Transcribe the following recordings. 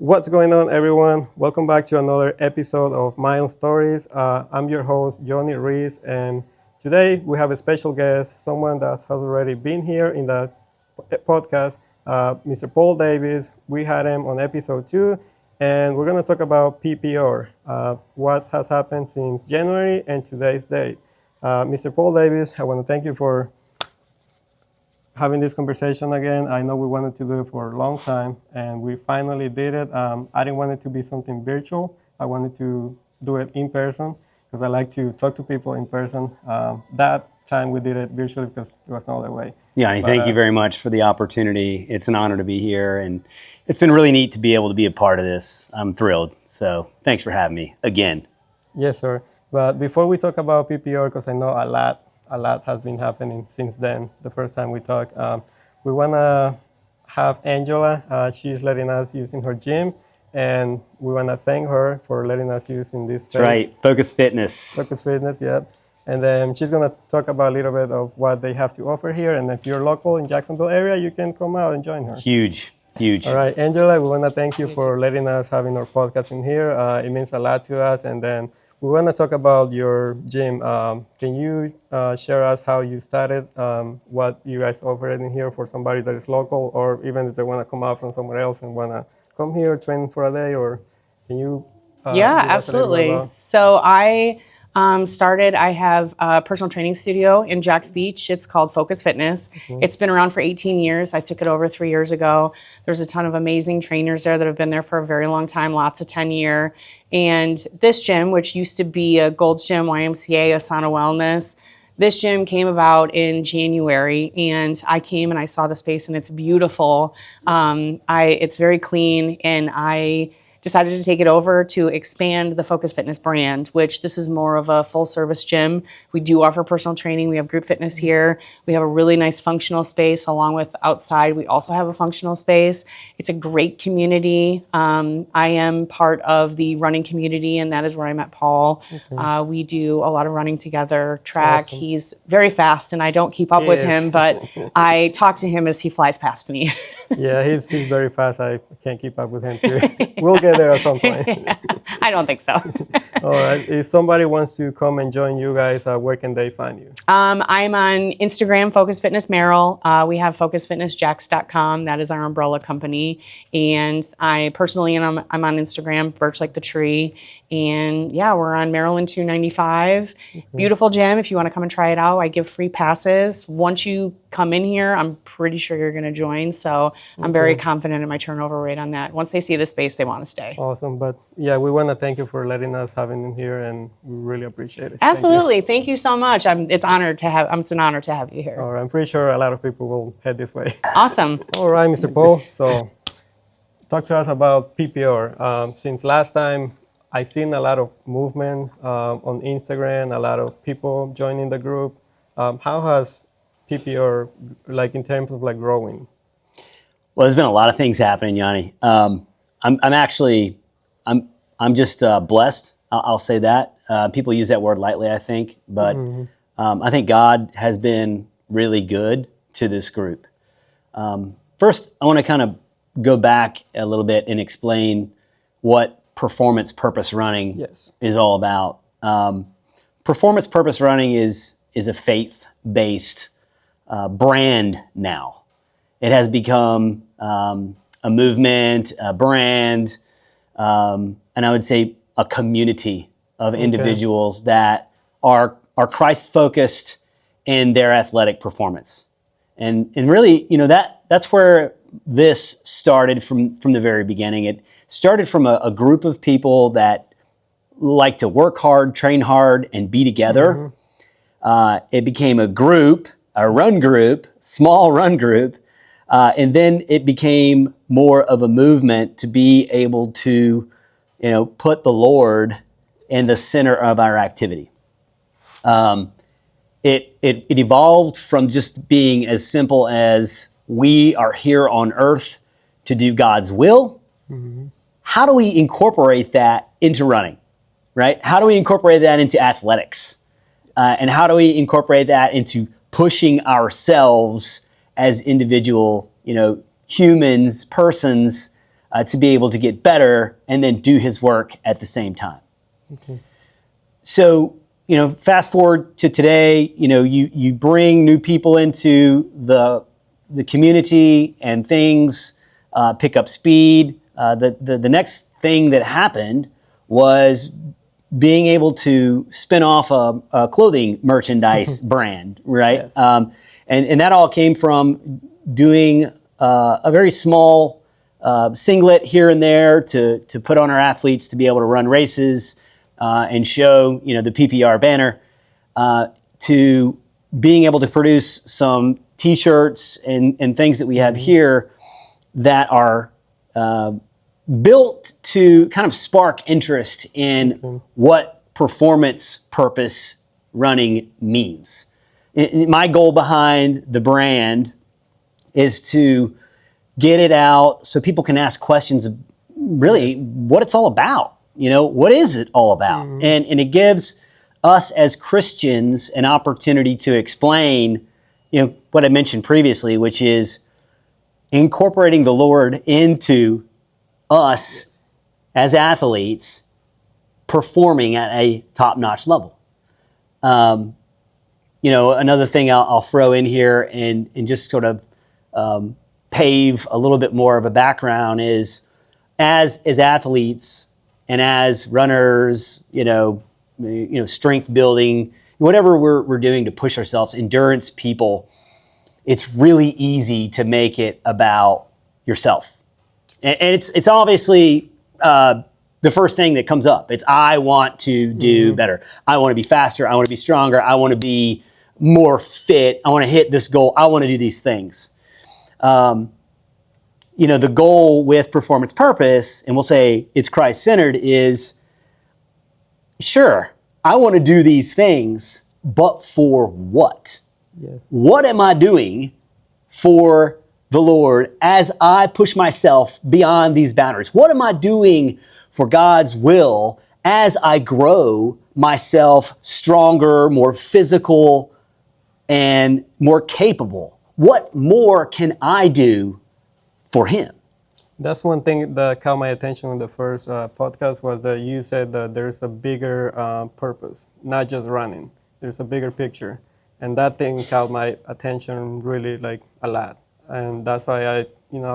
What's going on, everyone? Welcome back to another episode of My Own Stories. I'm your host, Johnny Reese, and today we have a special guest, someone that has already been here in the podcast, Mr. Paul Davis. We had him on episode 2, and we're going to talk about PPR, what has happened since January and today's date. Mr. Paul Davis, I want to thank you for having this conversation again. I know we wanted to do it for a long time, and we finally did it. I didn't want it to be something virtual. I wanted to do it in person because I like to talk to people in person. That time we did it virtually because there was no other way. Yeah, thank you very much for the opportunity. It's an honor to be here, and it's been really neat to be able to be a part of this. I'm thrilled. So thanks for having me again. Yes, sir. But before we talk about PPR, because I know a lot has been happening since then, the first time we talked. We want to have Angela. She's letting us use in her gym, and we want to thank her for letting us use in this space. That's right, Focus Fitness. Focus Fitness, yeah. And then she's going to talk about a little bit of what they have to offer here. And if you're local in Jacksonville area, you can come out and join her. Huge. All right, Angela, we want to thank you for letting us having our podcast in here. It means a lot to us. And then we want to talk about your gym. Can you share us how you started, what you guys offer in here for somebody that is local, or even if they want to come out from somewhere else and want to come here, train for a day, or can you? Yeah, absolutely. So I I have a personal training studio in Jacks Beach. It's called Focus Fitness. Mm-hmm. It's been around for 18 years. I took it over 3 years ago. There's a ton of amazing trainers there that have been there for a very long time, lots of tenure. And this gym, which used to be a Gold's Gym, YMCA, Asana Wellness, this gym came about in January, and I came and I saw the space, and it's beautiful. Yes. It's very clean, and I decided to take it over to expand the Focus Fitness brand, which this is more of a full service gym. We do offer personal training. We have group fitness here. We have a really nice functional space along with outside. We also have a functional space. It's a great community. I am part of the running community, and that is where I met Paul. Okay. We do a lot of running together, track. Awesome. He's very fast, and I don't keep up with him, but I talk to him as he flies past me. Yeah, he's very fast. I can't keep up with him too. We'll get there at some point. Yeah, I don't think so. All right. If somebody wants to come and join you guys, where can they find you? I'm on Instagram, Focus Fitness Merrill. We have FocusFitnessJacks.com. That is our umbrella company. And I personally, I'm on Instagram, Birch Like the Tree. And yeah, we're on Maryland 295. Okay. Beautiful gym. If you want to come and try it out, I give free passes. Once you come in here, I'm pretty sure you're going to join. So I'm very confident in my turnover rate on that. Once they see the space, they want to stay. Awesome. But yeah, we want to thank you for letting us have in here, and we really appreciate it. Absolutely. Thank you so much. It's an honor to have you here. All right. I'm pretty sure a lot of people will head this way. Awesome. All right, Mr. Paul. So talk to us about PPR. Since last time, I've seen a lot of movement on Instagram, a lot of people joining the group. How has PPR, like in terms of like growing? Well, there's been a lot of things happening, Yanni. I'm just blessed. I'll say that. People use that word lightly, I think, but I think God has been really good to this group. First, I want to kind of go back a little bit and explain what performance purpose running is all about. Performance purpose running is a faith-based brand now. It has become a movement, a brand, and I would say a community of individuals that are Christ-focused in their athletic performance. And really, that's where this started from the very beginning. It started from a group of people that like to work hard, train hard, and be together. It became a group, a run group, small run group, and then it became more of a movement to be able to, put the Lord in the center of our activity. It evolved from just being as simple as we are here on earth to do God's will. How do we incorporate that into running, right? How do we incorporate that into athletics? And how do we incorporate that into pushing ourselves as individual, humans, persons, to be able to get better and then do his work at the same time. Okay. So, fast forward to today, you bring new people into the community and things pick up speed. The next thing that happened was being able to spin off a clothing merchandise brand, right? Yes. And that all came from doing a very small singlet here and there to put on our athletes to be able to run races and show, the PPR banner, to being able to produce some T-shirts and things that we have here that are built to kind of spark interest in what performance purpose running means. My goal behind the brand is to get it out so people can ask questions of really what it's all about. What is it all about? And it gives us as Christians an opportunity to explain, what I mentioned previously, which is incorporating the Lord into us as athletes performing at a top-notch level. Another thing I'll throw in here and just sort of pave a little bit more of a background is as athletes and as runners, strength building, whatever we're doing to push ourselves, endurance people, it's really easy to make it about yourself. And it's obviously the first thing that comes up. It's I want to do better. I want to be faster. I want to be stronger. I want to be more fit. I want to hit this goal. I want to do these things. The goal with performance purpose, and we'll say it's Christ-centered, is sure, I want to do these things, but for what? Yes. What am I doing for the Lord as I push myself beyond these boundaries? What am I doing for God's will as I grow myself stronger, more physical, and more capable? What more can I do for Him? That's one thing that caught my attention in the first podcast was that you said that there's a bigger purpose, not just running. There's a bigger picture. And that thing caught my attention really like a lot. And that's why I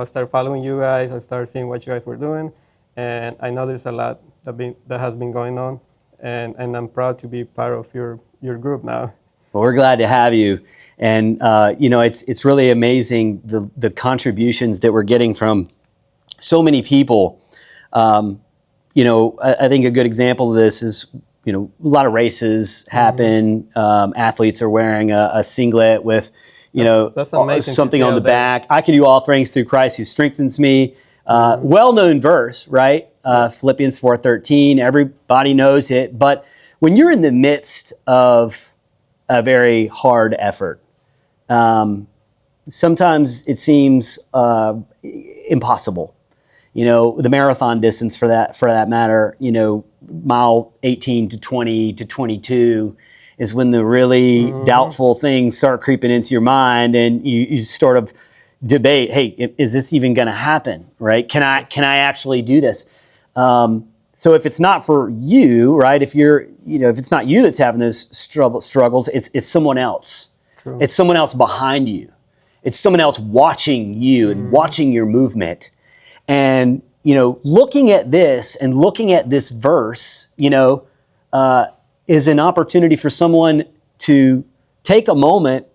started following you guys. I started seeing what you guys were doing. And I know there's a lot that has been going on. And I'm proud to be part of your group now. Well, we're glad to have you. And, it's really amazing the contributions that we're getting from so many people. I think a good example of this is, a lot of races happen. Athletes are wearing a singlet with, that's something on the back. I can do all things through Christ who strengthens me. Well-known verse, right? Philippians 4:13. Everybody knows it. But when you're in the midst of a very hard effort, sometimes it seems impossible. The marathon distance for that matter, mile 18 to 20 to 22 is when the really doubtful things start creeping into your mind, and you sort of debate, hey, is this even going to happen, right? Can I actually do this? So if it's not for you, right? If it's not you that's having those struggles, it's someone else. True. It's someone else behind you. It's someone else watching you and watching your movement. And, looking at this and looking at this verse, is an opportunity for someone to take a moment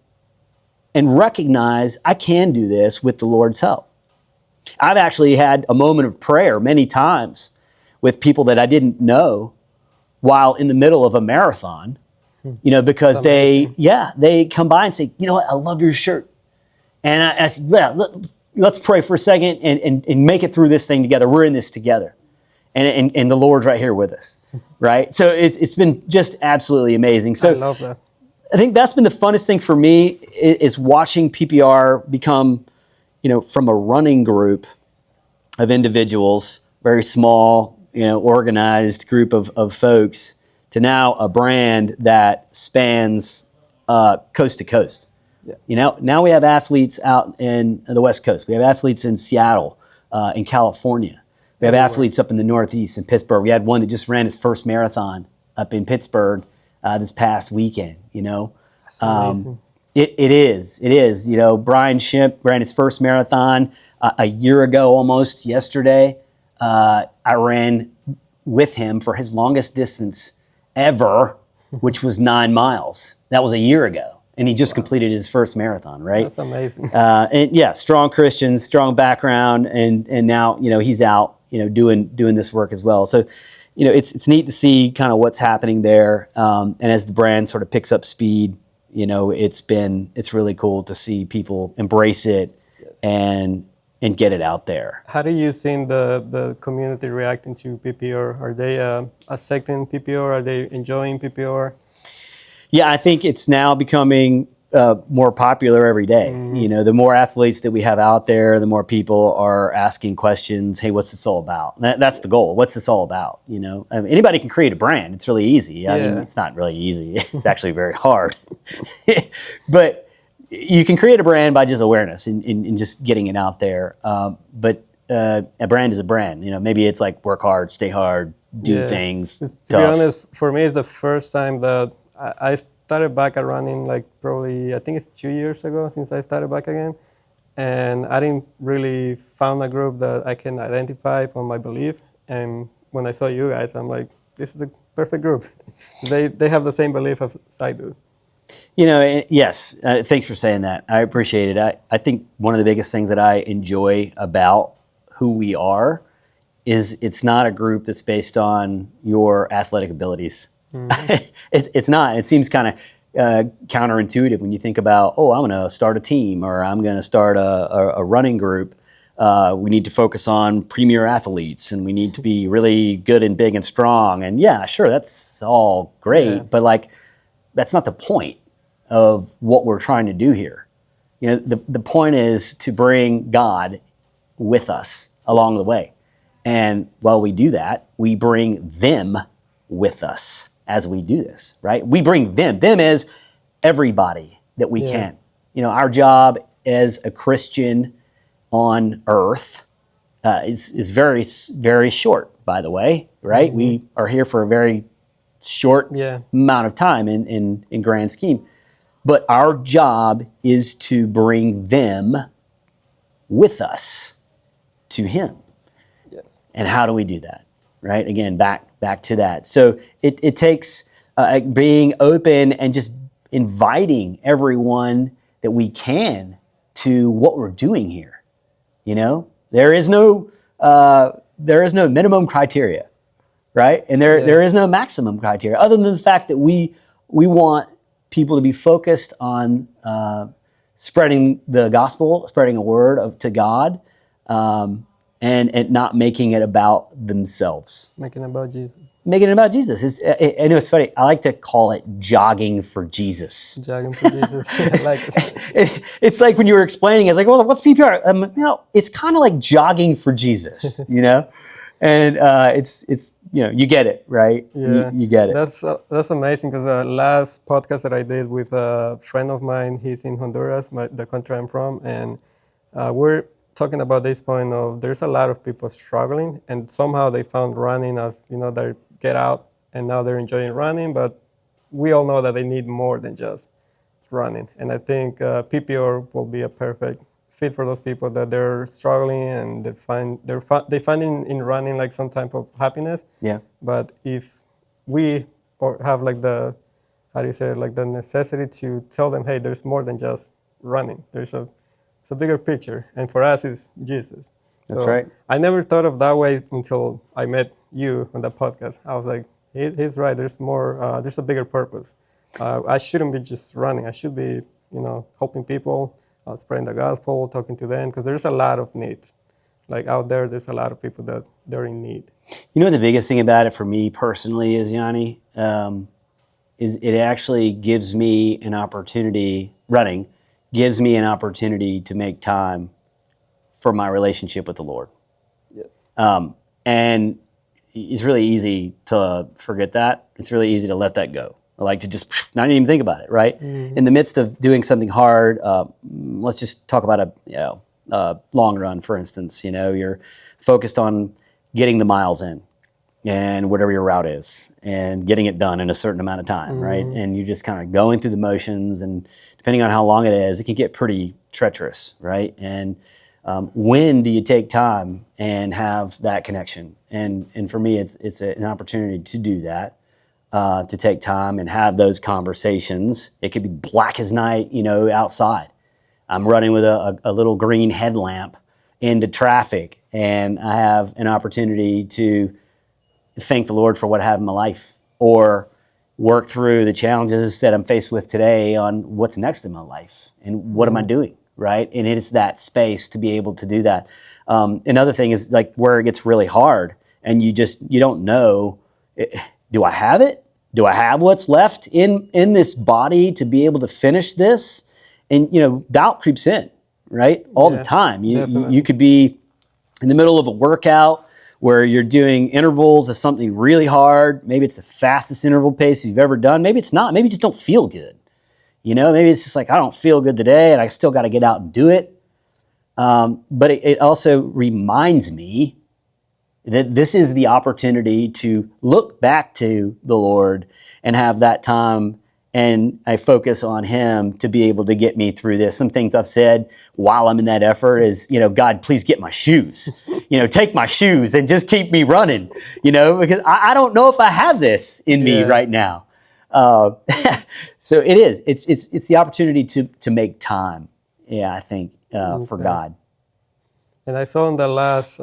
and recognize I can do this with the Lord's help. I've actually had a moment of prayer many times with people that I didn't know while in the middle of a marathon, because they come by and say, you know what, I love your shirt. And I said, yeah, let's pray for a second and make it through this thing together. We're in this together. And the Lord's right here with us, right? So it's been just absolutely amazing. So I love that. I think that's been the funnest thing for me is watching PPR become, from a running group of individuals, very small, organized group of folks, to now a brand that spans coast to coast. Yeah. Now we have athletes out in the West Coast. We have athletes in Seattle. in California. We have athletes up in the Northeast in Pittsburgh. We had one that just ran his first marathon up in Pittsburgh this past weekend. That's amazing. It is. Brian Shimp ran his first marathon a year ago, almost yesterday. I ran with him for his longest distance ever, which was 9 miles. That was a year ago, and he just completed his first marathon. Right? That's amazing. And yeah, strong Christians, strong background, and now he's out, doing this work as well. So, it's neat to see kind of what's happening there, and as the brand sort of picks up speed. It's really cool to see people embrace it and get it out there. How do you see the community reacting to PPR? Are they accepting PPR? Are they enjoying PPR? Yeah, I think it's now becoming more popular every day. The more athletes that we have out there, the more people are asking questions. Hey, what's this all about? That's the goal. What's this all about? Anybody can create a brand. It's really easy. I mean, it's not really easy. It's actually very hard. But you can create a brand by just awareness and just getting it out there. But a brand is a brand. Maybe it's like work hard, stay hard, do things. To be honest, for me, it's the first time that I started back at running, like probably, I think it's 2 years ago since I started back again. And I didn't really found a group that I can identify from my belief. And when I saw you guys, I'm like, this is the perfect group. They have the same belief as I do. Yes. Thanks for saying that. I appreciate it. I think one of the biggest things that I enjoy about who we are is it's not a group that's based on your athletic abilities. It's not. It seems kind of counterintuitive when you think about, I'm going to start a team or I'm going to start a running group. We need to focus on premier athletes and we need to be really good and big and strong. And yeah, sure, that's all great, but that's not the point of what we're trying to do here. The point is to bring God with us along the way. And while we do that, we bring them with us as we do this, right? We bring them. Them is everybody that we can. Our job as a Christian on earth is very, very short, by the way, right? We are here for a very short amount of time in grand scheme. But our job is to bring them with us to Him. Yes. And how do we do that? Right? Again, back to that. So it takes being open and just inviting everyone that we can to what we're doing here. There is no minimum criteria, right? And there is no maximum criteria, other than the fact that we want people to be focused on spreading the gospel, spreading a word to God. And not making it about themselves. Making it about Jesus. Making it about Jesus. I know it's funny. I like to call it jogging for Jesus. Jogging for Jesus. I like it. It's like when you were explaining it, like, well, what's PPR? It's kind of like jogging for Jesus, And it's you get it, right? Yeah. You get it. That's amazing because the last podcast that I did with a friend of mine, he's in Honduras, the country I'm from, and we're talking about this point of there's a lot of people struggling and somehow they found running as they get out and now they're enjoying running, but we all know that they need more than just running. And I think PPR will be a perfect fit for those people that they're struggling and they find in running like some type of happiness. Yeah. But if we have like the the necessity to tell them, hey, there's more than just running. It's a bigger picture, and for us, it's Jesus. That's right. I never thought of that way until I met you on the podcast. I was like, he's right. There's more. There's a bigger purpose. I shouldn't be just running. I should be, helping people, spreading the gospel, talking to them, because there's a lot of needs. Like out there, there's a lot of people that they're in need. The biggest thing about it for me personally is, Yanni, is it actually gives me an opportunity, running, gives me an opportunity to make time for my relationship with the Lord. Yes. And it's really easy to forget that. It's really easy to let that go. Like to just not even think about it, right? Mm-hmm. In the midst of doing something hard, let's just talk about long run, for instance. You're focused on getting the miles in and whatever your route is and getting it done in a certain amount of time, right? And you're just kind of going through the motions, and depending on how long it is, it can get pretty treacherous, right? And when do you take time and have that connection? And for me, it's an opportunity to do that, to take time and have those conversations. It could be black as night, outside. I'm running with a little green headlamp into traffic, and I have an opportunity to thank the Lord for what I have in my life, or work through the challenges that I'm faced with today on what's next in my life and what am I doing, right? And it's that space to be able to do that. Another thing is like where it gets really hard and you don't know, do I have it? Do I have what's left in this body to be able to finish this? And, doubt creeps in, right? All the time. You could be in the middle of a workout where you're doing intervals of something really hard. Maybe it's the fastest interval pace you've ever done. Maybe it's not. Maybe you just don't feel good. Maybe it's just like, I don't feel good today and I still got to get out and do it. But it also reminds me that this is the opportunity to look back to the Lord and have that time, and I focus on Him to be able to get me through this. Some things I've said while I'm in that effort is, God, please get my shoes. Take my shoes and just keep me running, because I don't know if I have this in me right now. So it is. It's the opportunity to make time. Yeah, I think for God. And I saw in the last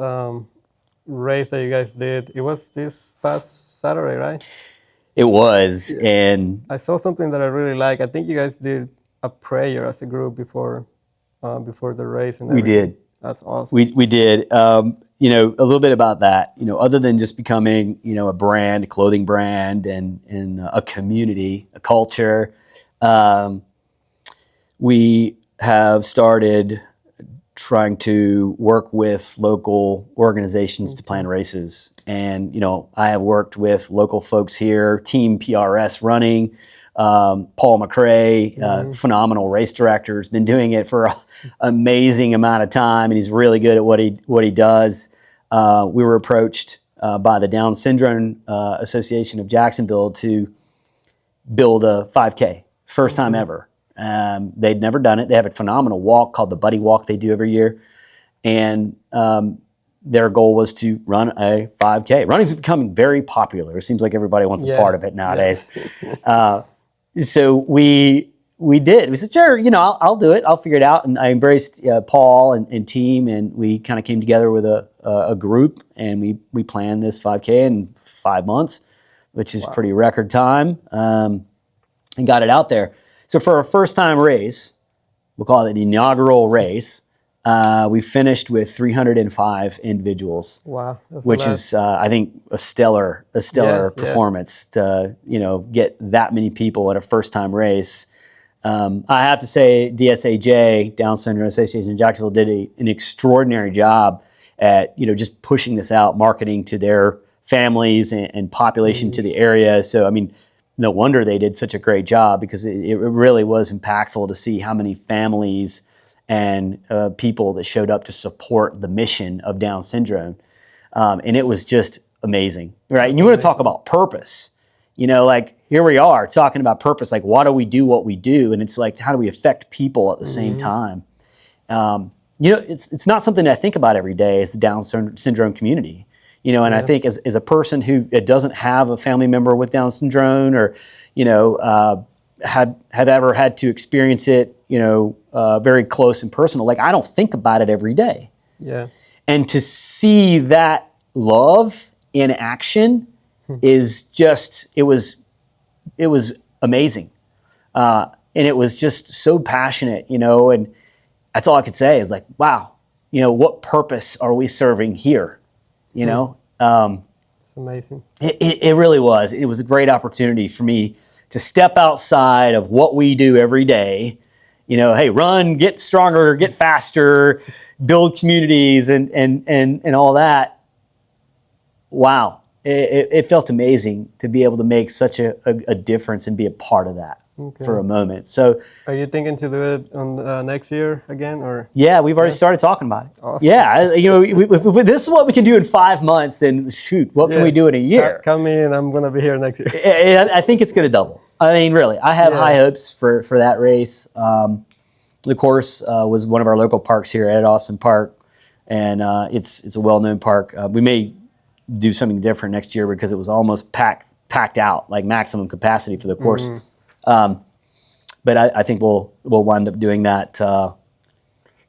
race that you guys did, it was this past Saturday, right? It was, and I saw something that I really like. I think you guys did a prayer as a group before the race, and everything. We did. That's awesome. We did. A little bit about that. Other than just becoming a brand, a clothing brand, and a community, a culture, we have started trying to work with local organizations to plan races. And, I have worked with local folks here, Team PRS Running, Paul McRae, phenomenal race director, has been doing it for an amazing amount of time, and he's really good at what he does. We were approached by the Down Syndrome Association of Jacksonville to build a 5K, first time ever. They'd never done it. They have a phenomenal walk called the Buddy Walk they do every year. And their goal was to run a 5K. Running's becoming very popular. It seems like everybody wants a part of it nowadays. So we did. We said, sure, I'll do it. I'll figure it out. And I embraced Paul and team, and we kind of came together with a group, and we planned this 5K in 5 months, which is pretty record time, and got it out there. So for our first time race, we'll call it the inaugural race, we finished with 305 individuals. Wow. Which is, I think, a stellar performance to, get that many people at a first time race. I have to say DSAJ, Down Syndrome Association in Jacksonville, did an extraordinary job at, just pushing this out, marketing to their families and population to the area. So, no wonder they did such a great job, because it really was impactful to see how many families and people that showed up to support the mission of Down syndrome. And it was just amazing, right? And you want to talk about purpose, like here we are talking about purpose, like why do we do what we do? And it's like, how do we affect people at the same time? It's not something that I think about every day as the Down syndrome community. And I think as a person who doesn't have a family member with Down syndrome, or, have ever had to experience it, very close and personal, like I don't think about it every day. Yeah. And to see that love in action is just, it was amazing. And it was just so passionate, and that's all I could say is like, wow, what purpose are we serving here? It's amazing. It really was. It was a great opportunity for me to step outside of what we do every day. Hey, run, get stronger, get faster, build communities, and all that. Wow, it felt amazing to be able to make such a difference and be a part of that. for a moment. So, are you thinking to do it on next year again, or? Yeah, we've already started talking about it. Awesome. Yeah, if this is what we can do in 5 months, then shoot, what can we do in a year? Come in, I'm gonna be here next year. I think it's going to double. I mean, really, I have high hopes for that race. The course was one of our local parks here at Austin Park, and it's a well-known park. We may do something different next year because it was almost packed out, like maximum capacity for the course. But I think we'll wind up doing that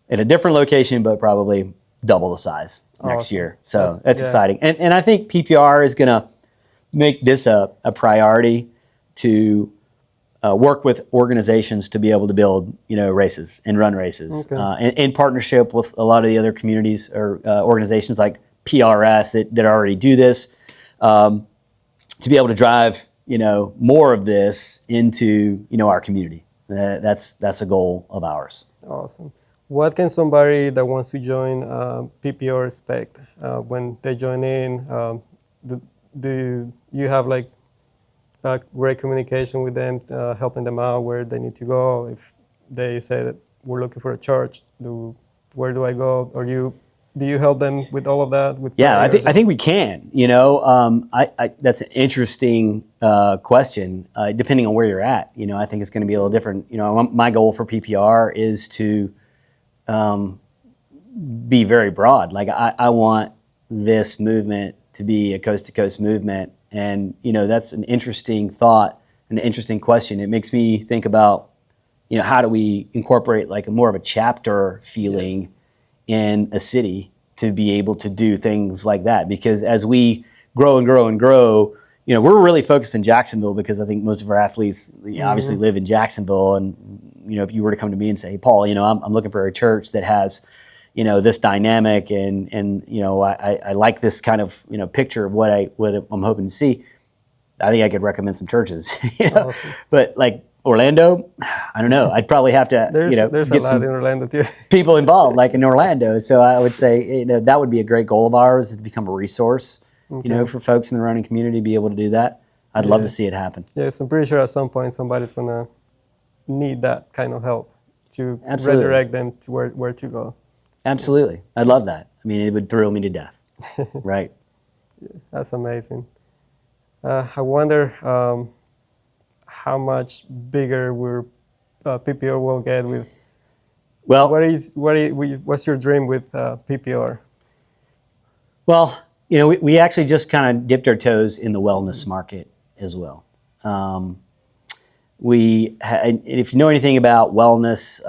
in a different location, but probably double the size next year. So that's exciting. And I think PPR is going to make this a priority to work with organizations to be able to build, races and run races in partnership with a lot of the other communities or organizations like PRS that already do this, to be able to drive, more of this into, our community. That's a goal of ours. Awesome. What can somebody that wants to join PPR expect when they join in? Do you have like great communication with them, helping them out where they need to go? If they say that we're looking for a church, where do I go? Or do you help them with all of that? I think we can. That's an interesting question. Depending on where you're at, I think it's going to be a little different. My goal for PPR is to be very broad. Like I want this movement to be a coast-to-coast movement, and that's an interesting thought, an interesting question. It makes me think about, how do we incorporate like more of a chapter feeling in a city to be able to do things like that? Because as we grow and grow and grow, we're really focused in Jacksonville because I think most of our athletes obviously live in Jacksonville. And, if you were to come to me and say, hey, Paul, I'm looking for a church that has, this dynamic and I like this kind of, picture of what I'm hoping to see, I think I could recommend some churches, Awesome. But like Orlando, I don't know. I'd probably have to, there's get a lot in Orlando too. people involved, like in Orlando. So I would say, that would be a great goal of ours, is to become a resource, for folks in the running community to be able to do that. I'd love to see it happen. Yes, I'm pretty sure at some point somebody's gonna need that kind of help to Absolutely. redirect them to where to go. Absolutely. I'd love that. I mean, it would thrill me to death. Right. That's amazing. I wonder how much bigger PPR will get with. Well, what's your dream with PPR? Well, we actually just kind of dipped our toes in the wellness market as well. If you know anything about wellness,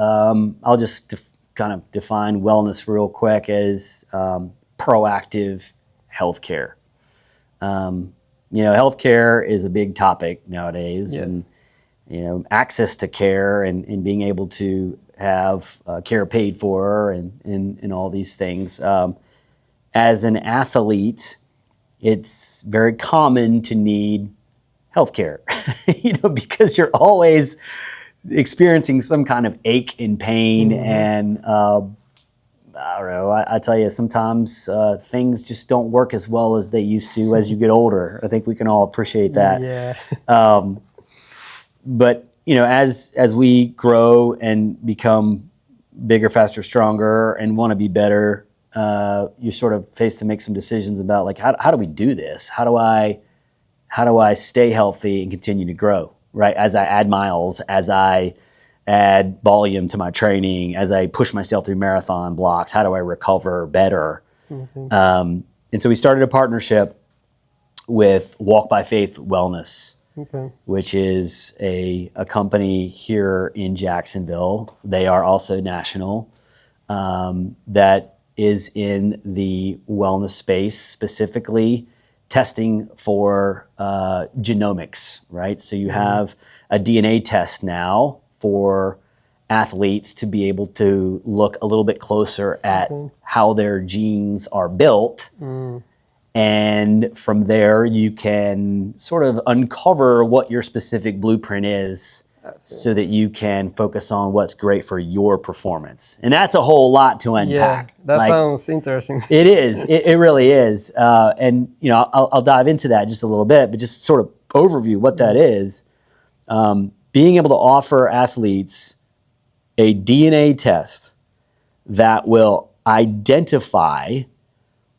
I'll just kind of define wellness real quick as proactive healthcare. Healthcare is a big topic nowadays, and access to care and being able to have care paid for and all these things. As an athlete, it's very common to need healthcare, because you're always experiencing some kind of ache and pain, and I don't know. I tell you, sometimes things just don't work as well as they used to as you get older. I think we can all appreciate that. Yeah. But as we grow and become bigger, faster, stronger, and want to be better, you're sort of faced to make some decisions about like how do we do this? How do I stay healthy and continue to grow? Right, as I add miles, as I add volume to my training, as I push myself through marathon blocks, how do I recover better? And so we started a partnership with Walk by Faith Wellness, which is a company here in Jacksonville. They are also national, that is in the wellness space, specifically testing for genomics, right? So you have a DNA test now for athletes to be able to look a little bit closer at how their genes are built. And from there, you can sort of uncover what your specific blueprint is so that you can focus on what's great for your performance. And that's a whole lot to unpack. Yeah, that sounds interesting. It is. It really is. And, I'll dive into that just a little bit, but just sort of overview what that is. being able to offer athletes a DNA test that will identify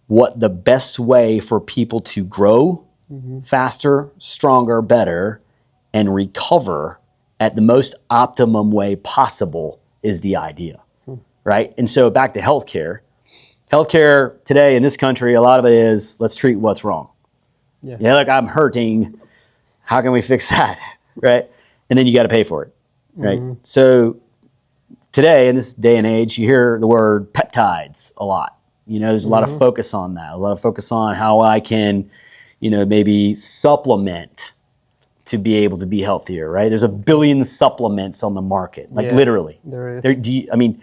what the best way for people to grow faster, stronger, better, and recover at the most optimum way possible is the idea, right? And so back to healthcare. Healthcare today in this country, a lot of it is, let's treat what's wrong. Yeah, look, I'm hurting. How can we fix that, right? And then you got to pay for it, right? So today, in this day and age, you hear the word peptides a lot. There's a lot of focus on that, a lot of focus on how I can, maybe supplement to be able to be healthier, right? There's 1 billion supplements on the market, like literally. There is.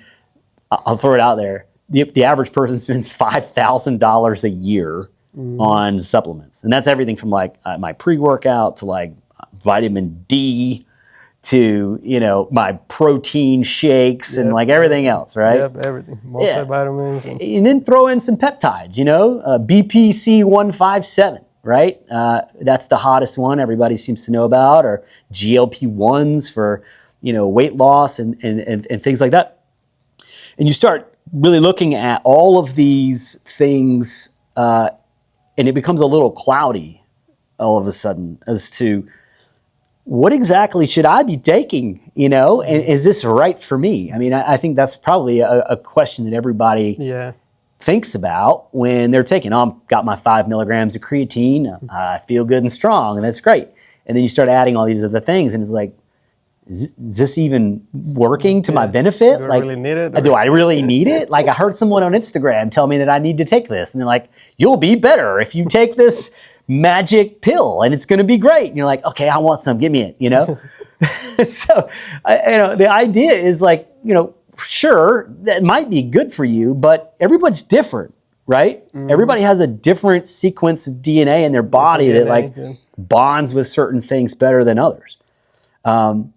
I'll throw it out there. The average person spends $5,000 a year on supplements. And that's everything from like my pre-workout to like vitamin D to, my protein shakes and like everything else, right? Yep, everything. Multivitamins. And then throw in some peptides, BPC 157, right? That's the hottest one everybody seems to know about, or GLP-1s for, weight loss and things like that. And you start really looking at all of these things and it becomes a little cloudy all of a sudden as to what exactly should I be taking, and is this right for me? I think that's probably a question that everybody thinks about when they're taking, I've got my 5 milligrams of creatine, I feel good and strong, and that's great. And then you start adding all these other things, and it's like, is this even working to my benefit? Do I really need it? Do I really need it? Like I heard someone on Instagram tell me that I need to take this, and they're like, you'll be better if you take this magic pill and it's going to be great. And you're like, okay, I want some, give me it, So, the idea is like, sure, that might be good for you, but everyone's different, right? Everybody has a different sequence of DNA in their body that bonds with certain things better than others. And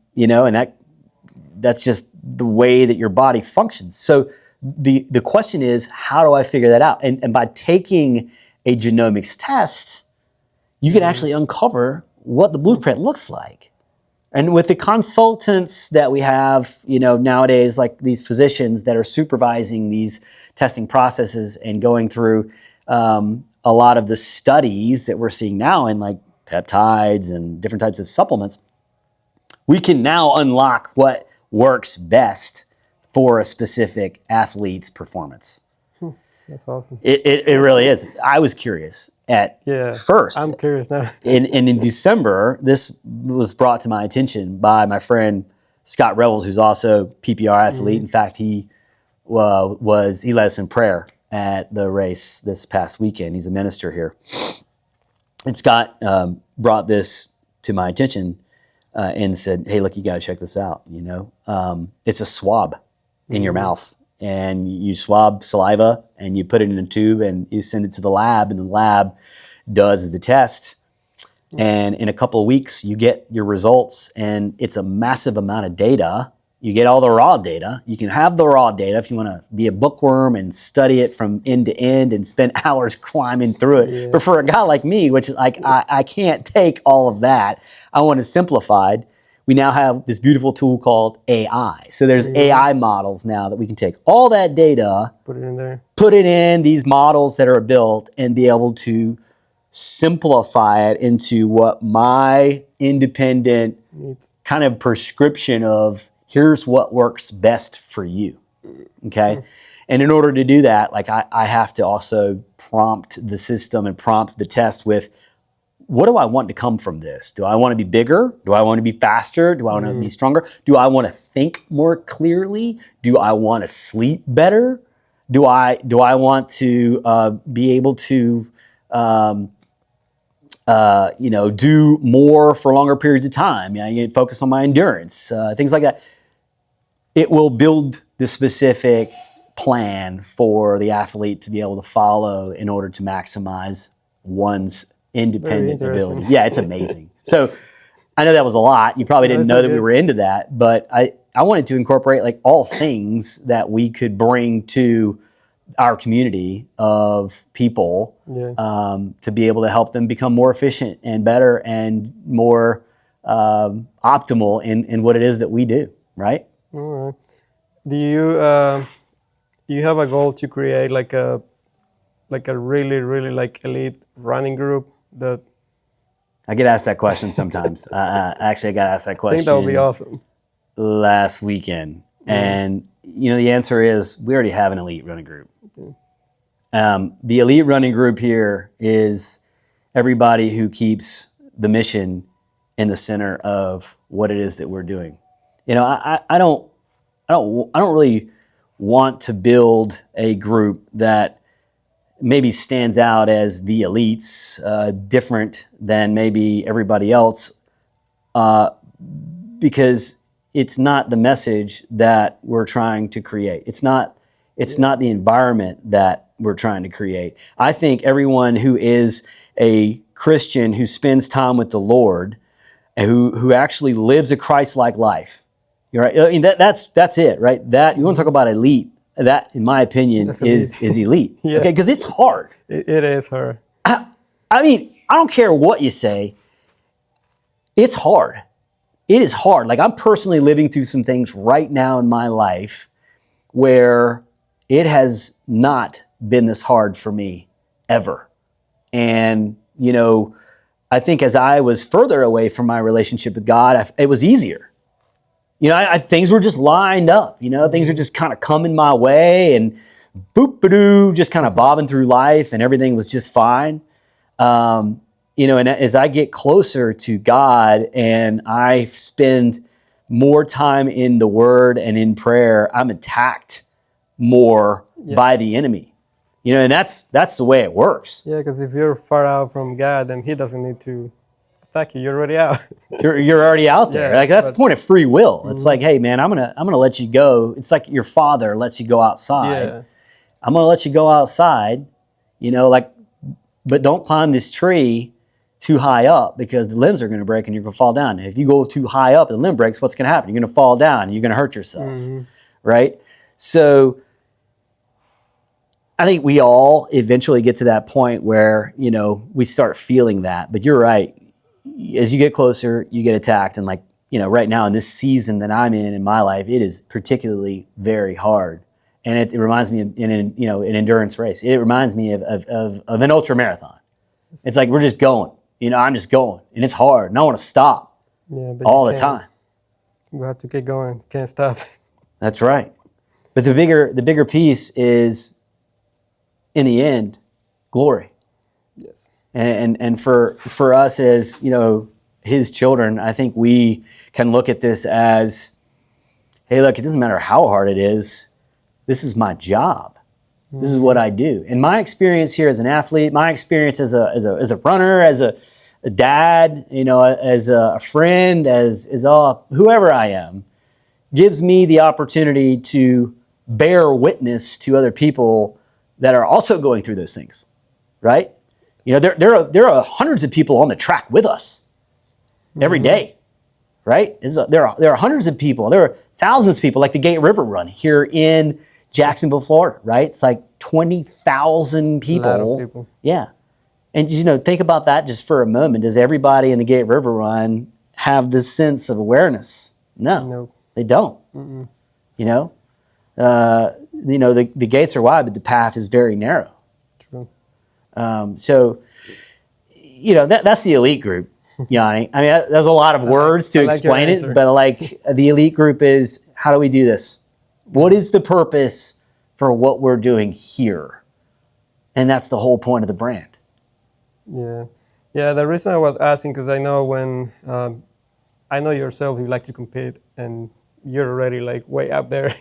that's just the way that your body functions. So the question is, how do I figure that out? And by taking a genomics test, you can actually uncover what the blueprint looks like. And with the consultants that we have, nowadays, like these physicians that are supervising these testing processes and going through a lot of the studies that we're seeing now in like peptides and different types of supplements, we can now unlock what works best for a specific athlete's performance. That's awesome. It really is. I was curious at first. I'm curious now. And in December, this was brought to my attention by my friend Scott Revels, who's also PPR athlete. In fact, he led us in prayer at the race this past weekend. He's a minister here. And Scott brought this to my attention and said, hey, look, you got to check this out. It's a swab in your mouth. And you swab saliva and you put it in a tube and you send it to the lab, and the lab does the test. And in a couple of weeks, you get your results, and it's a massive amount of data. You get all the raw data. You can have the raw data if you want to be a bookworm and study it from end to end and spend hours climbing through it. Yeah. But for a guy like me, which is like, I can't take all of that. I want it simplified. We now have this beautiful tool called AI. So there's AI models now that we can take all that data, put it in there, put it in these models that are built, and be able to simplify it into what my independent kind of prescription of here's what works best for you. Okay. And in order to do that, like I have to also prompt the system and prompt the test with, what do I want to come from this? Do I want to be bigger? Do I want to be faster? Do I want to be stronger? Do I want to think more clearly? Do I want to sleep better? Do I want to be able to do more for longer periods of time? You focus on my endurance, things like that. It will build the specific plan for the athlete to be able to follow in order to maximize one's independent ability. Yeah, it's amazing. So I know that was a lot. You probably didn't know that we were into that, but I wanted to incorporate like all things that we could bring to our community of people to be able to help them become more efficient and better and more optimal in what it is that we do, right? All right. Do you have a goal to create like a really like elite running group that I get asked that question sometimes. Actually, I got asked that I think that would be question awesome. last weekend, and the answer is we already have an elite running group. The elite running group here is everybody who keeps the mission in the center of what it is that we're doing. I don't really want to build a group that maybe stands out as the elites, different than maybe everybody else, because it's not the message that we're trying to create. It's not the environment that we're trying to create. I think everyone who is a Christian who spends time with the Lord and who actually lives a Christ-like life, you're right. I mean, that's it, right? That you want to talk about elite. That, in my opinion, is elite. Yeah. Okay, because it's hard. It is hard. I mean, I don't care what you say. It's hard. It is hard. Like, I'm personally living through some things right now in my life where it has not been this hard for me ever. And, I think as I was further away from my relationship with God, it was easier. Things were just lined up. Things were just kind of coming my way and boop-a-doo, just kind of bobbing through life, and everything was just fine. And as I get closer to God and I spend more time in the Word and in prayer, I'm attacked more by the enemy. And that's the way it works. Yeah, because if you're far out from God, then He doesn't need to attack you. You're already out. You're already out there. Yeah, like, that's the point of free will. It's like, hey man, I'm gonna let you go. It's like your father lets you go outside. Yeah. I'm gonna let you go outside, but don't climb this tree too high up because the limbs are gonna break and you're gonna fall down. And if you go too high up and the limb breaks, what's gonna happen? You're gonna fall down and you're gonna hurt yourself. Right? So I think we all eventually get to that point where, we start feeling that. But you're right. As you get closer, you get attacked. And right now in this season that I'm in my life, it is particularly very hard. And it reminds me of an endurance race. It reminds me of an ultra marathon. It's like we're just going. I'm just going. And it's hard. And I want to stop all the time. You have to keep going. Can't stop. That's right. But the bigger piece is, in the end, glory. Yes. And for us as, His children, I think we can look at this as, hey, look, it doesn't matter how hard it is. This is my job. This is what I do. And my experience here as an athlete, my experience as a runner, as a dad, as a friend, as whoever I am, gives me the opportunity to bear witness to other people that are also going through those things, right? There are hundreds of people on the track with us every day, right? There are hundreds of people. There are thousands of people, like the Gate River Run here in Jacksonville, Florida, right? It's like 20,000 people. A lot of people. Yeah. And, think about that just for a moment. Does everybody in the Gate River Run have this sense of awareness? No. They don't. The gates are wide, but the path is very narrow. True. So, that's the elite group, Yanni. I mean, there's a lot of words to explain it, but the elite group is, how do we do this? What is the purpose for what we're doing here? And that's the whole point of the brand. Yeah. Yeah, the reason I was asking, because I know I know yourself, you like to compete, and you're already way up there.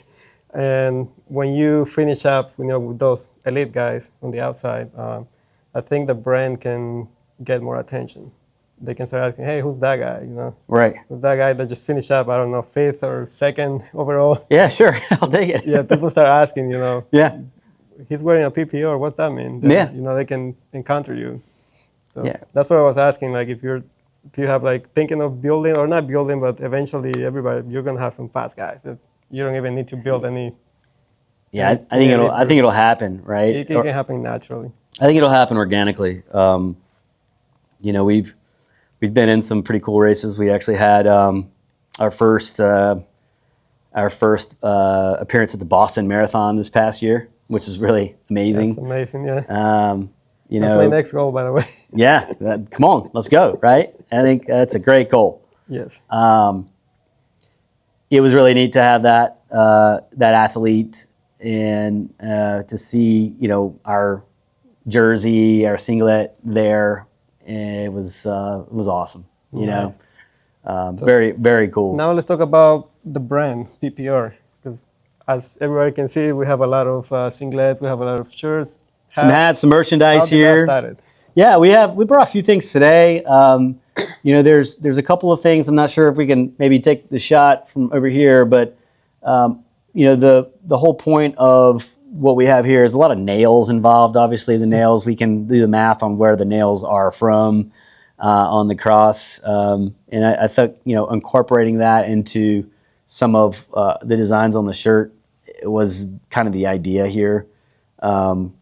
And when you finish up, with those elite guys on the outside, I think the brand can get more attention. They can start asking, hey, who's that guy? Right. Who's that guy that just finished up, I don't know, 5th or 2nd overall? Yeah, sure. I'll take it. Yeah, people start asking, Yeah. He's wearing a PPR, what's that mean? Then, they can encounter you. So that's what I was asking, if you have thinking of building, or not building, but eventually you're going to have some fast guys. You don't even need to build any. Yeah, I think it'll happen, right? It can happen naturally. I think it'll happen organically. we've been in some pretty cool races. We actually had our first appearance at the Boston Marathon this past year, which is really amazing. That's amazing, yeah. That's my next goal, by the way. Yeah, come on, let's go, right? I think that's a great goal. Yes. It was really neat to have that athlete and to see, our jersey, our singlet there. It was awesome. Nice. Very, very cool. Now let's talk about the brand PPR, because as everybody can see, we have a lot of singlets, we have a lot of shirts, some hats, some merchandise How did here. that started? Yeah, we brought a few things today. There's a couple of things. I'm not sure if we can maybe take the shot from over here, but the whole point of what we have here is a lot of nails involved. Obviously, the nails, we can do the math on where the nails are from on the cross, and I thought incorporating that into some of the designs on the shirt was kind of the idea here. Our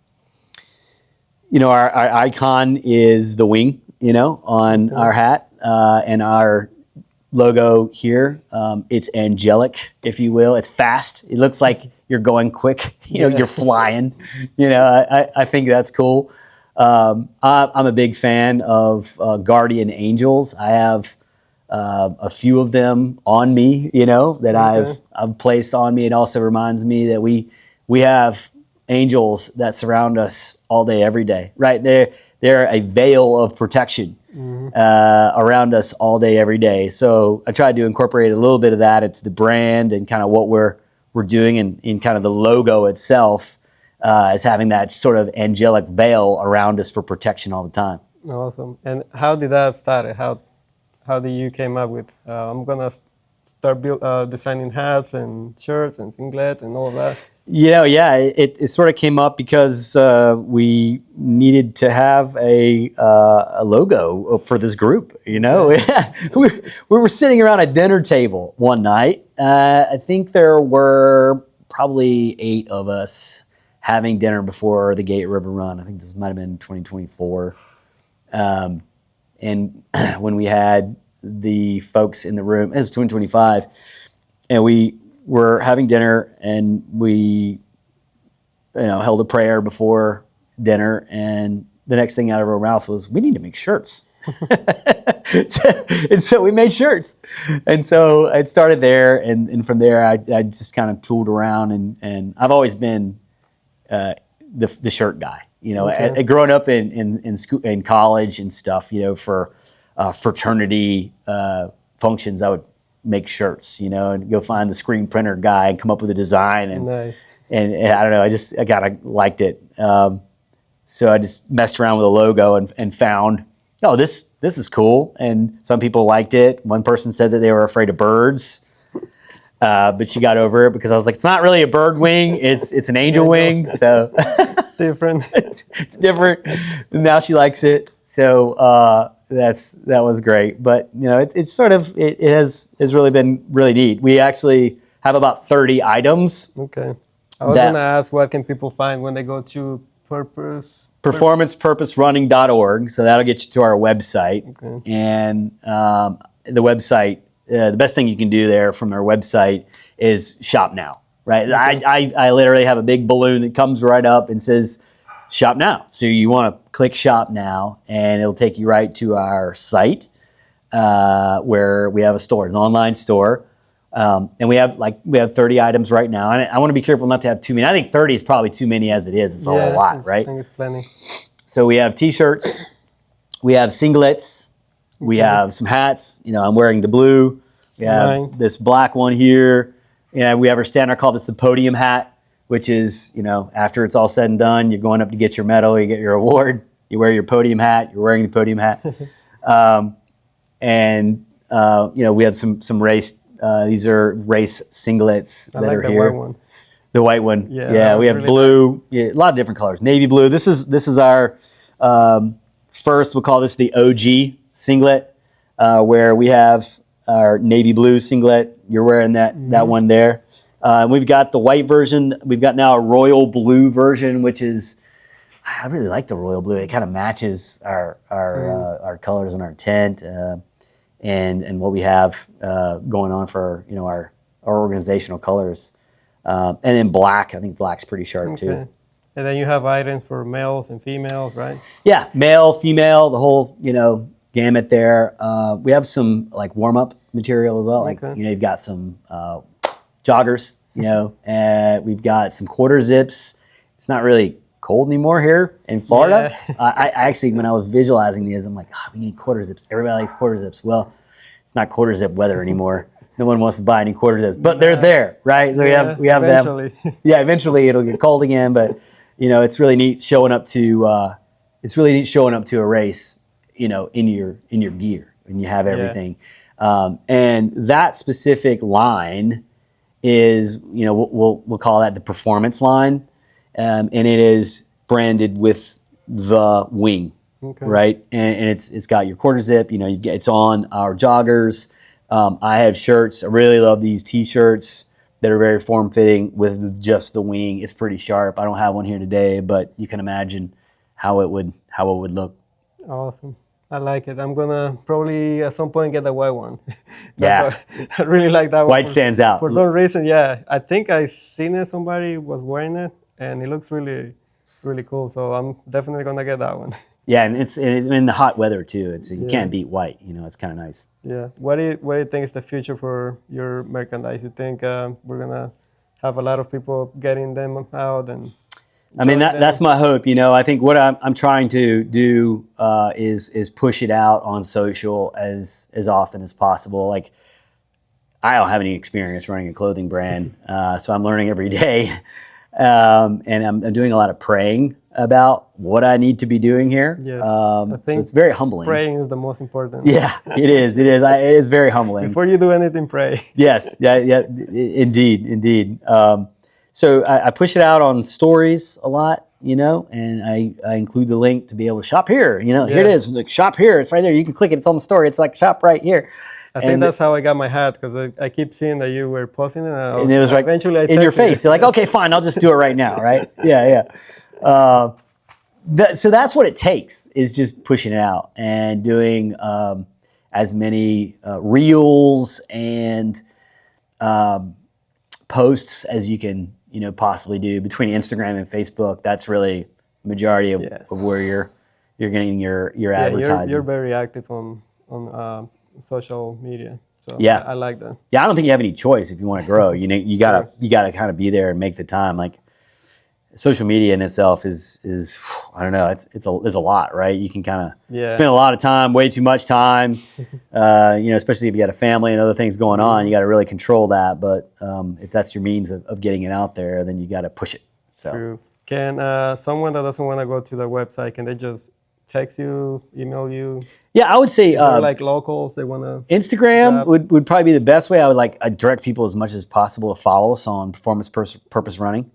icon is the wing, on our hat, and our logo here. It's angelic, if you will. It's fast. It looks like you're going quick. You're flying. I think that's cool. I'm a big fan of guardian angels. I have a few of them on me, that I've placed on me. It also reminds me that we have angels that surround us all day, every day, right? They're a veil of protection around us all day, every day. So I tried to incorporate a little bit of that. It's the brand and kind of what we're doing, and in kind of the logo itself as having that sort of angelic veil around us for protection all the time. Awesome. And how did that start? How did you came up with, I'm going to start designing hats and shirts and singlets and all of that? It sort of came up because we needed to have a logo for this group. We were sitting around a dinner table one night. I think there were probably 8 of us having dinner before the Gate River Run. I think this might have been 2024. And when we had the folks in the room, it was 2025, and we were having dinner, and we held a prayer before dinner, and the next thing out of our mouth was, we need to make shirts. And so we made shirts. And so it started there, and from there I just kind of tooled around, and I've always been the shirt guy. Growing up in school, in college and stuff, for fraternity functions, I would make shirts, and go find the screen printer guy and come up with a design. And nice. And I don't know, I kind of liked it. So I just messed around with a logo and found, this is cool. And some people liked it. One person said that they were afraid of birds. But she got over it because I was like, it's not really a bird wing, it's an angel wing. So different. It's different. Now she likes it. So that was great. But it's sort of, it has really been really neat. We actually have about 30 items. Okay. I was going to ask, what can people find when they go to performancepurposerunning.org. So that'll get you to our website. Okay. And the website, the best thing you can do there from our website is shop now, right? Okay. I literally have a big balloon that comes right up and says shop now. So you want to click shop now, and it'll take you right to our site where we have a store, an online store. And we have 30 items right now. And I want to be careful not to have too many. I think 30 is probably too many as it is. It's a whole lot, right? I think it's plenty. So we have t-shirts, we have singlets, we have some hats. I'm wearing the blue. We have this black one here. We have our standard, I call this the podium hat, which is, after it's all said and done, you're going up to get your medal, you get your award, you wear your podium hat, you're wearing the podium hat. We have some race, these are race singlets that are here. White one. The white one. Yeah, we have really blue, a lot of different colors. Navy blue. This is our first, we'll call this the OG singlet, where we have our navy blue singlet. You're wearing that one there. We've got the white version. We've got now a royal blue version, which is, I really like the royal blue. It kind of matches our colors in our tent, and what we have going on for our organizational colors. And then black. I think black's pretty sharp too. And then you have items for males and females, right? Yeah, male, female, the whole gamut there. We have some like warm up material as well. Like you've got some joggers. We've got some quarter zips. It's not really cold anymore here in Florida. Yeah. I actually, when I was visualizing these, I'm like, we need quarter zips. Everybody likes quarter zips. Well, it's not quarter zip weather anymore. No one wants to buy any quarter zips, but they're there, right? So we have them. Yeah, eventually it'll get cold again, but it's really neat showing up to a race, in your gear, and you have everything. And that specific line is, we'll call that the performance line, and it is branded with the wing, right? And it's got your quarter zip. It's on our joggers. I have shirts. I really love these T-shirts that are very form-fitting with just the wing. It's pretty sharp. I don't have one here today, but you can imagine how it would look. Awesome. I like it. I'm gonna probably at some point get the white one. Yeah, I really like that one. White stands out for some reason. Yeah, I think I seen it. Somebody was wearing it, and it looks really, really cool. So I'm definitely gonna get that one. Yeah, and it's in the hot weather too. You can't beat white. It's kind of nice. Yeah. What do you think is the future for your merchandise? You think we're gonna have a lot of people getting them out and? I mean, that's my hope. I think what I'm trying to do is push it out on social as often as possible. Like, I don't have any experience running a clothing brand, so I'm learning every day, and I'm doing a lot of praying about what I need to be doing here. Yes. So it's very humbling. Praying is the most important. Yeah, it is. It is very humbling. Before you do anything, pray. Yes. Yeah. Indeed. So I push it out on stories a lot, and I include the link to be able to shop here. Here it is. Like, shop here. It's right there. You can click it. It's on the story. It's like shop right here. I think that's how I got my hat, because I keep seeing that you were posting it. And it was right eventually in your face. You're like, okay, fine. I'll just do it right now. Right. Yeah. So that's what it takes, is just pushing it out and doing as many reels and posts as you can possibly do between Instagram and Facebook. That's really the majority of where you're getting your advertising. You're very active on social media. So yeah, I like that. Yeah, I don't think you have any choice if you want to grow. You gotta kind of be there and make the time. Like, social media in itself is I don't know, it's a lot, right? You can kind of spend a lot of time, way too much time, especially if you got a family and other things going on. You got to really control that. But if that's your means of getting it out there, then you got to push it. So. True. Can someone that doesn't want to go to the website, can they just text you, email you? Yeah, I would say like locals, they want to. Instagram would probably be the best way. I'd direct people as much as possible to follow us on Performance Purpose Running.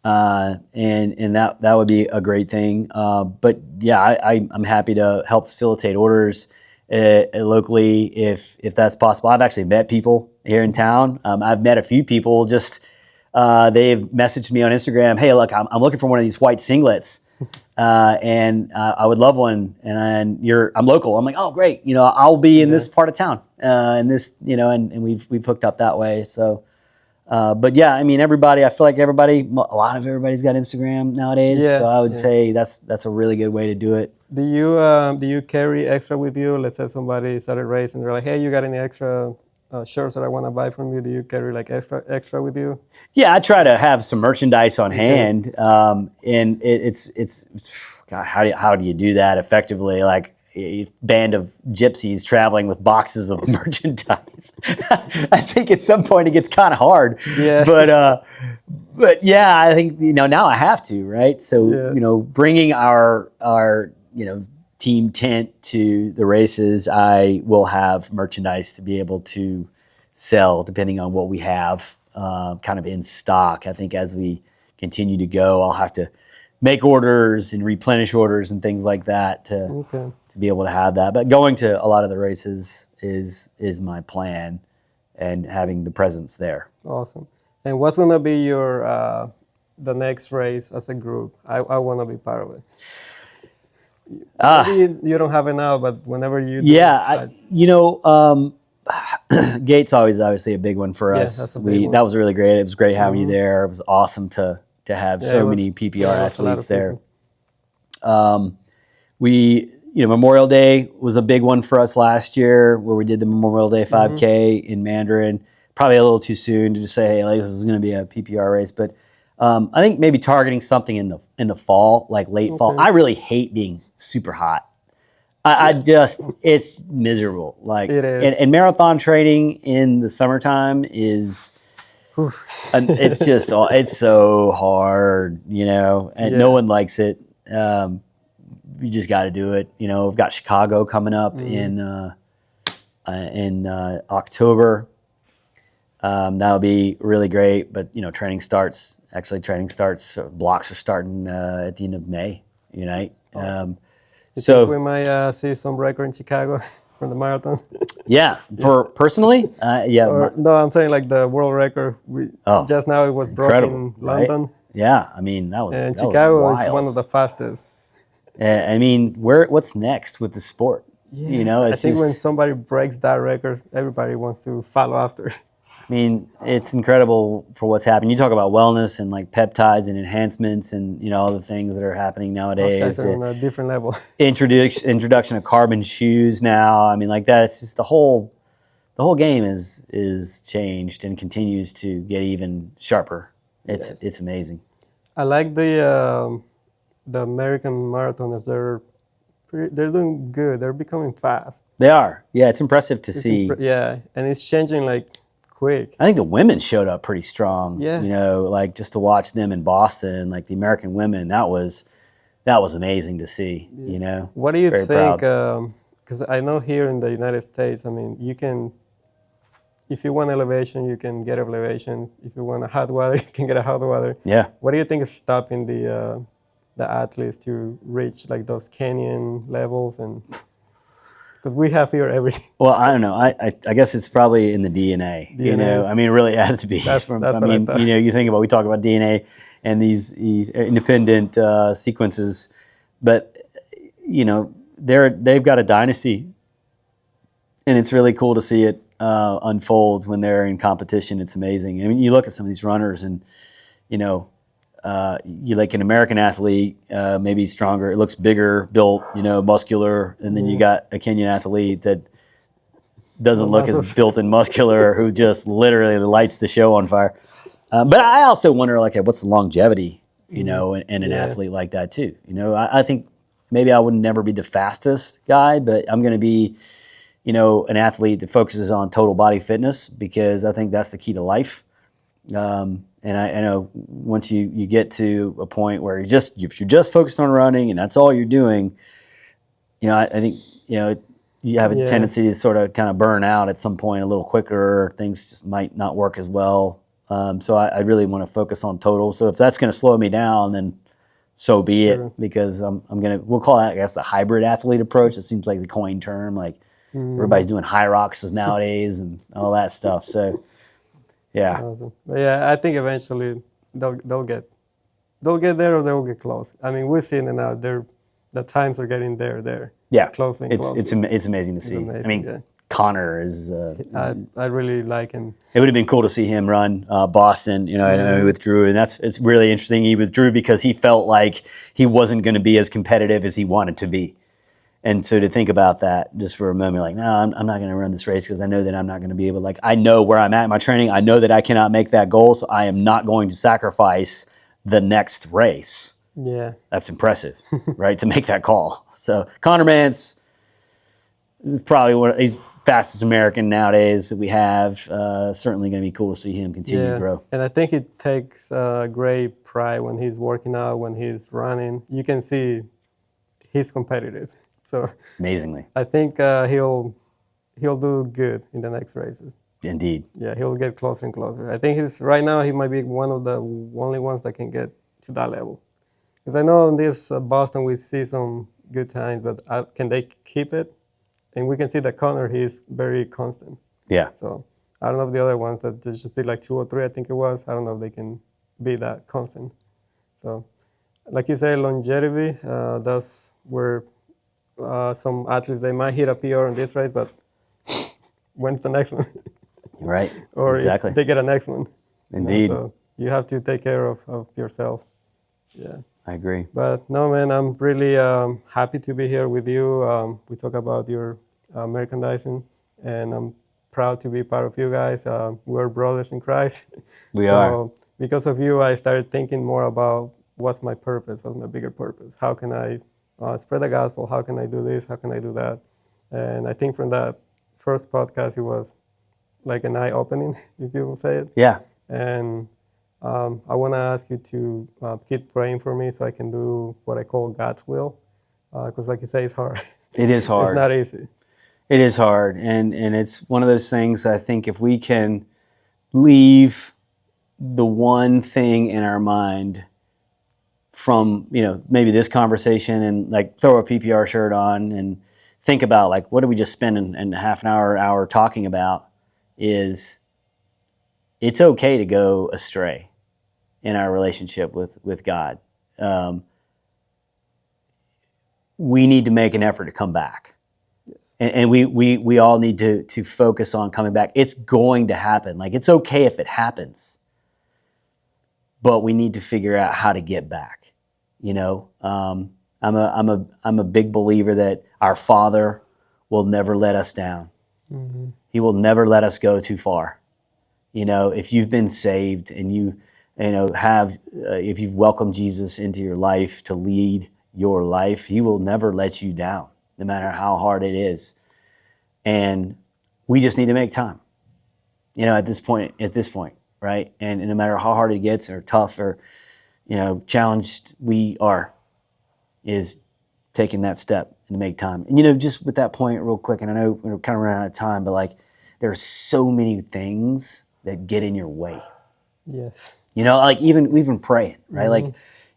And that would be a great thing. But yeah, I'm happy to help facilitate orders locally if that's possible. I've actually met people here in town. I've met a few people just they've messaged me on Instagram. Hey, look, I'm looking for one of these white singlets, and I would love one. And I'm local. I'm like, oh great, I'll be in this part of town, and this, and we've hooked up that way. So. But yeah, I mean, I feel like a lot of everybody's got Instagram nowadays. Yeah, so I would say that's a really good way to do it. Do you carry extra with you? Let's say somebody started racing, they're like, hey, you got any extra shirts that I want to buy from you? Do you carry like extra with you? Yeah, I try to have some merchandise on hand. And it's God, how do you do that effectively? Like, a band of gypsies traveling with boxes of merchandise. I think at some point it gets kind of hard. Yeah. But yeah, I think now I have to, right? So bringing our team tent to the races, I will have merchandise to be able to sell depending on what we have kind of in stock. I think as we continue to go, I'll have to make orders and replenish orders and things like that to be able to have that. But going to a lot of the races is my plan, and having the presence there. Awesome. And what's going to be your the next race as a group? I want to be part of it. Maybe you don't have it now, but whenever you do, Yeah, Gates always obviously a big one for yeah, us. that's a big one. That was really great. It was great having you there. It was awesome to have Yeah, so many PPR it was a lot athletes of there. people. Memorial Day was a big one for us last year, where we did the Memorial Day 5K in Mandarin. Probably a little too soon to just say, hey, like, this is going to be a PPR race, but I think maybe targeting something in the fall, like late fall. I really hate being super hot. I just, it's miserable. Like, It is. and marathon training in the summertime is, it's just, it's so hard, and no one likes it. You just got to do it. We've got Chicago coming up in October. That'll be really great. But training starts. Blocks are starting at the end of May. Awesome. So we might see some record in Chicago from the marathon. yeah, for personally, yeah. No, I'm saying like the world record. Just now it was broken in London. Right? Yeah, I mean that was. And that Chicago was is one of the fastest. I mean, what's next with the sport? Yeah, I think when somebody breaks that record, everybody wants to follow after. I mean, it's incredible for what's happened. You talk about wellness and like peptides and enhancements and all the things that are happening nowadays. Those guys are on a different level. Introduction of carbon shoes now. I mean, like that. It's just the whole game is changed and continues to get even sharper. It's amazing. I like the American marathoners. They're doing good. They're becoming fast. They are. Yeah, it's impressive to see. Yeah, and it's changing like quick. I think the women showed up pretty strong. Yeah. Like just to watch them in Boston, like the American women, that was amazing to see. Yeah. What do you think? Because I know here in the United States, I mean, you can, if you want elevation, you can get elevation. If you want a hot water, you can get a hot water. Yeah. What do you think is stopping the athletes to reach like those canyon levels? And because we have here everything. Well, I don't know. I guess it's probably in the DNA. I mean, it really has to be. That's what I thought. You think about, we talk about DNA and these independent sequences, but they've got a dynasty, and it's really cool to see it unfold when they're in competition. It's amazing. I mean, you look at some of these runners, and you like an American athlete, maybe stronger, it looks bigger, built, muscular, and then you got a Kenyan athlete that doesn't look as built and muscular, who just literally lights the show on fire. But I also wonder, like, what's the longevity, in an athlete like that too? I think maybe I would never be the fastest guy, but I'm going to be, an athlete that focuses on total body fitness, because I think that's the key to life. And I know once you get to a point where if you're just focused on running and that's all you're doing, I think you have a tendency to sort of kind of burn out at some point a little quicker. Things just might not work as well. So I really want to focus on total. So if that's going to slow me down, then so be it, because we'll call that, I guess, the hybrid athlete approach. It seems like the coined term, like everybody's doing high rocks nowadays and all that stuff. So. Yeah. Awesome. But yeah, I think eventually they'll get there, or they'll get close. I mean, we're seeing it now. The times are getting there. Yeah. Closing. It's amazing to see. Amazing, I mean, Connor is. I really like him. It would have been cool to see him run Boston. I know he withdrew, and it's really interesting. He withdrew because he felt like he wasn't going to be as competitive as he wanted to be. And so to think about that just for a moment, like, no, I'm not going to run this race because I know that I'm not going to be able to, like, I know where I'm at in my training. I know that I cannot make that goal, so I am not going to sacrifice the next race. Yeah. That's impressive, right, to make that call. So Conor Mantz is probably he's fastest American nowadays that we have. Certainly going to be cool to see him continue to grow. And I think it takes great pride when he's working out, when he's running. You can see he's competitive. So amazingly, I think he'll do good in the next races. Indeed. Yeah, he'll get closer and closer. I think right now he might be one of the only ones that can get to that level. Because I know in this Boston we see some good times, but can they keep it? And we can see that Connor, he's very constant. Yeah. So I don't know if the other ones that just did like 2 or 3, I think it was. I don't know if they can be that constant. So, like you say, longevity. That's where some athletes they might hit a PR on this race, but when's the next one? Right. Or if Exactly. they get a next one. Indeed. So you have to take care of yourself. Yeah. I agree. But no, man, I'm really happy to be here with you. We talk about your merchandising, and I'm proud to be part of you guys. We're brothers in Christ. We So are. because of you, I started thinking more about what's my purpose, what's my bigger purpose. How can I spread the gospel? How can I do this? How can I do that? And I think from that first podcast, it was like an eye-opening, if you will say it. Yeah. And I want to ask you to keep praying for me so I can do what I call God's will. Because like you say, it's hard. It is hard. It's not easy. It is hard. And it's one of those things, I think, if we can leave the one thing in our mind from, maybe this conversation and like throw a PPR shirt on and think about like, what did we just spend in half an hour talking about, is it's okay to go astray in our relationship with God. We need to make an effort to come back. Yes. And we all need to focus on coming back. It's going to happen. Like, it's okay if it happens, but we need to figure out how to get back. I'm a big believer that our Father will never let us down. Mm-hmm. He will never let us go too far. If you've been saved and if you've welcomed Jesus into your life to lead your life, He will never let you down, no matter how hard it is. And we just need to make time, at this point, right? And no matter how hard it gets or tough or, challenged we are, is taking that step and to make time. And, just with that point real quick, and I know we're kind of running out of time, but like, there's so many things that get in your way. Yes. Like even praying, right? Mm-hmm.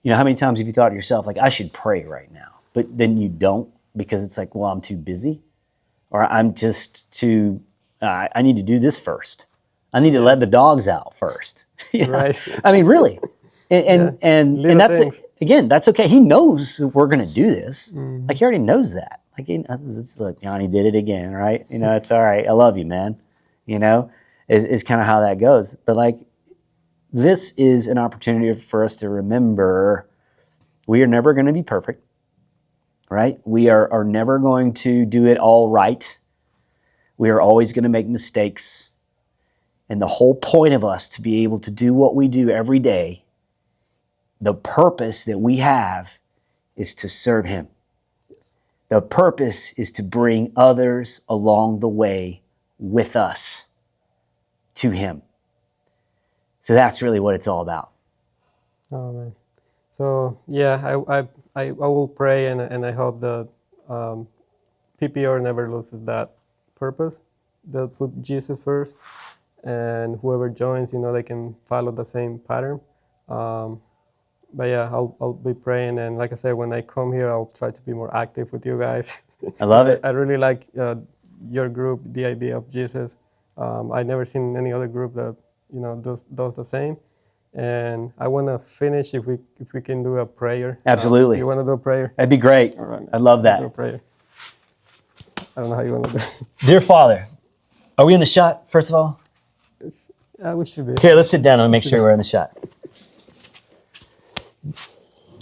Like, how many times have you thought to yourself, like, I should pray right now, but then you don't because it's like, well, I'm too busy, or I'm just too, I need to do this first. I need to let the dogs out first. Right. I mean, really. And that's, things. Again, that's okay. He knows we're going to do this. Mm-hmm. Like, he already knows that. Like, look, Yanni did it again, right? It's all right. I love you, man. Is kind of how that goes. But like, this is an opportunity for us to remember we are never going to be perfect, right? We are never going to do it all right. We are always going to make mistakes. And the whole point of us to be able to do what we do every day, the purpose that we have, is to serve Him. Yes. The purpose is to bring others along the way with us to Him. So that's really what it's all about. Oh man. So yeah, I will pray and I hope that PPR never loses that purpose. They'll put Jesus first, and whoever joins, they can follow the same pattern. But yeah, I'll be praying, and like I said, when I come here, I'll try to be more active with you guys. I love it. I really like your group, the idea of Jesus. I never seen any other group that does the same. And I want to finish if we can do a prayer. Absolutely. You want to do a prayer? That'd be great. All right. I love that. Do a prayer. I don't know how you want to do it. Dear Father, are we in the shot, first of all? We should be. Here, let's sit down and make sure we're in the shot.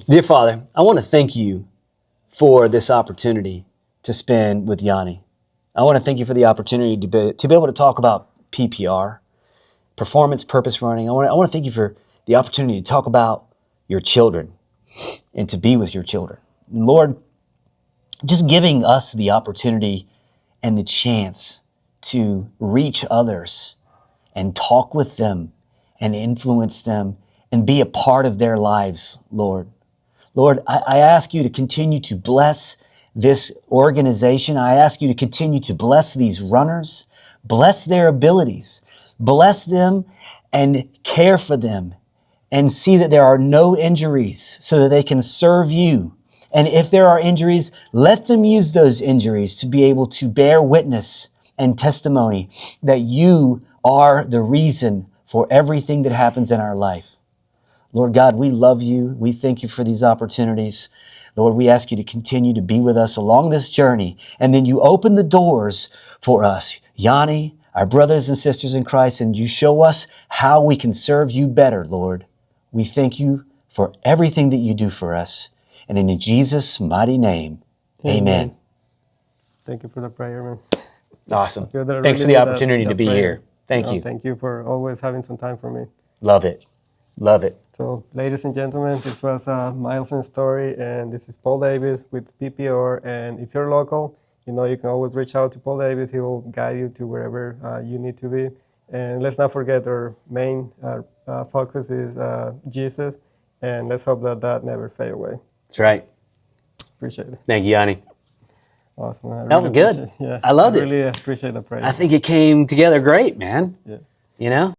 Dear Father, I want to thank you for this opportunity to spend with Yanni. I want to thank you for the opportunity to be able to talk about PPR, performance purpose running. I want to thank you for the opportunity to talk about your children and to be with your children. And Lord, just giving us the opportunity and the chance to reach others and talk with them and influence them and be a part of their lives, Lord. Lord, I ask you to continue to bless this organization. I ask you to continue to bless these runners, bless their abilities, bless them and care for them, and see that there are no injuries so that they can serve you. And if there are injuries, let them use those injuries to be able to bear witness and testimony that you are the reason for everything that happens in our life. Lord God, we love you. We thank you for these opportunities. Lord, we ask you to continue to be with us along this journey. And then you open the doors for us, Yanni, our brothers and sisters in Christ, and you show us how we can serve you better, Lord. We thank you for everything that you do for us. And in Jesus' mighty name, amen. Thank you for the prayer, man. Awesome. Thanks Thanks for the opportunity to be here. Thank you. Thank you for always having some time for me. Love it. Love it. So, ladies and gentlemen, this was a milestone story, and this is Paul Davis with PPR. And if you're local, you know you can always reach out to Paul Davis. He will guide you to wherever you need to be. And let's not forget our main focus is Jesus, and let's hope that that never fade away. That's right. Appreciate it. Thank you, Yanni. Awesome. That was good. Yeah, I loved it. I really appreciate the prayer. I think it came together great, man. Yeah. You know?